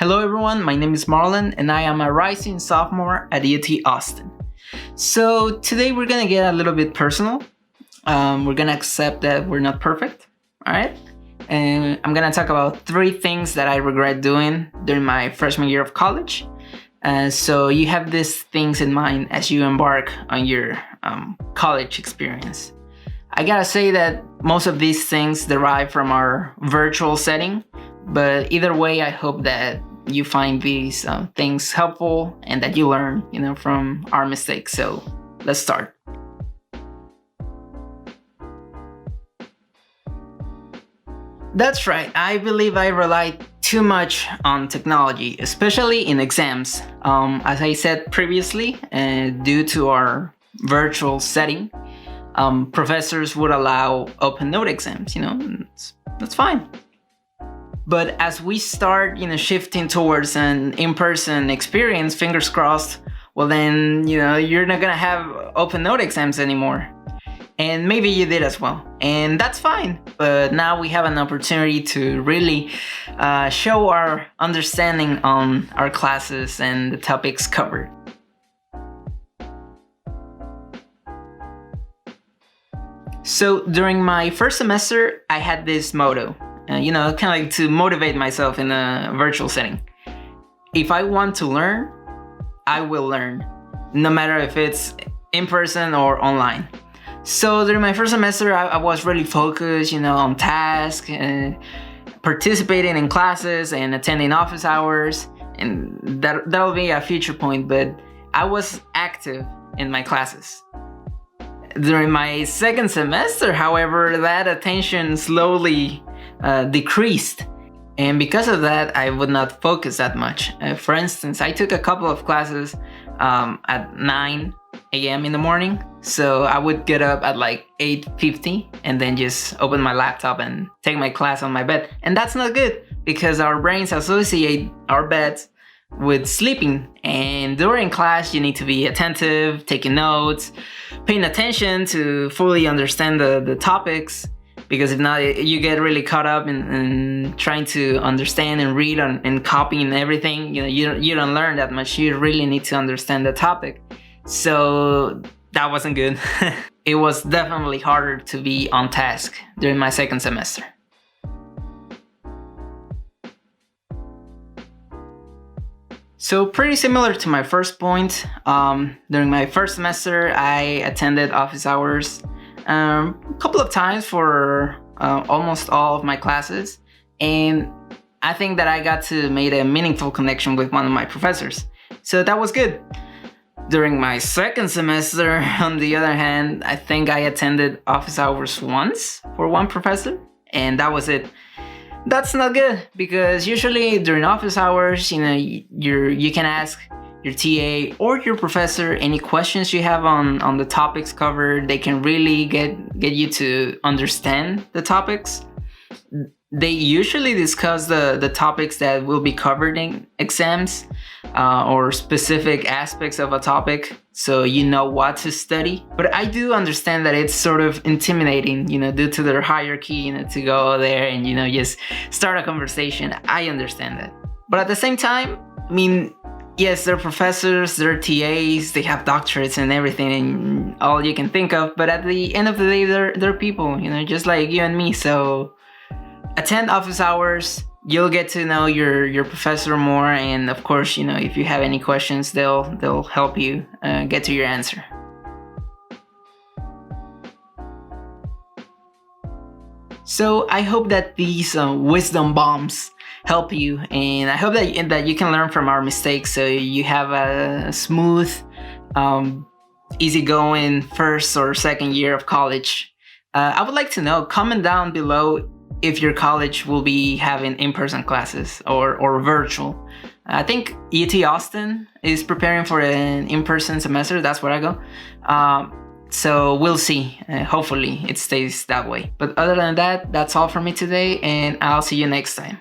Hello everyone, my name is Marlon and I am a rising sophomore at UT Austin. So today we're gonna get a little bit personal. We're gonna accept that we're not perfect, alright? And I'm gonna talk about 3 things that I regret doing during my freshman year of college. So you have these things in mind as you embark on your college experience. I gotta say that most of these things derive from our virtual setting, but either way, I hope that you find these things helpful and that you learn, from our mistakes. So let's start. That's right. I believe I rely too much on technology, especially in exams. As I said previously, due to our virtual setting, professors would allow open note exams. That's fine. But as we start, shifting towards an in-person experience, fingers crossed, well then, you're not gonna have open note exams anymore. And maybe you did as well. And that's fine. But now we have an opportunity to really show our understanding on our classes and the topics covered. So during my first semester, I had this motto. Kind of like to motivate myself in a virtual setting. If I want to learn, I will learn, no matter if it's in person or online. So during my first semester, I was really focused, on tasks, participating in classes and attending office hours, and that'll be a future point, but I was active in my classes. During my second semester, however, that attention slowly decreased, and because of that I would not focus that much. For instance, I took a couple of classes at 9 a.m. in the morning, so I would get up at like 8:50 and then just open my laptop and take my class on my bed. And that's not good because our brains associate our beds with sleeping, and during class you need to be attentive, taking notes, paying attention to fully understand the topics, because if not, you get really caught up in trying to understand and read and copying everything. You don't learn that much. You really need to understand the topic. So that wasn't good. It was definitely harder to be on task during my second semester. So pretty similar to my first point, during my first semester, I attended office hours a couple of times for almost all of my classes, and I think that I got to make a meaningful connection with one of my professors. So that was good. During my second semester, on the other hand, I think I attended office hours once for one professor, and that was it. That's not good, because usually during office hours, you can ask your TA or your professor any questions you have on the topics covered. They can really get you to understand the topics. They usually discuss the topics that will be covered in exams, or specific aspects of a topic, so you know what to study. But I do understand that it's sort of intimidating, due to their hierarchy, to go there and, just start a conversation. I understand that. But at the same time, yes, they're professors, they're TAs, they have doctorates and everything and all you can think of. But at the end of the day, they're people, just like you and me. So attend office hours. You'll get to know your professor more, and of course, if you have any questions, they'll help you get to your answer. So I hope that these wisdom bombs help you, and I hope that you can learn from our mistakes, so you have a smooth, easygoing first or second year of college. I would like to know, comment down below if your college will be having in-person classes or virtual. I think UT Austin is preparing for an in-person semester. That's where I go. So we'll see. Hopefully it stays that way. But other than that, that's all for me today, and I'll see you next time.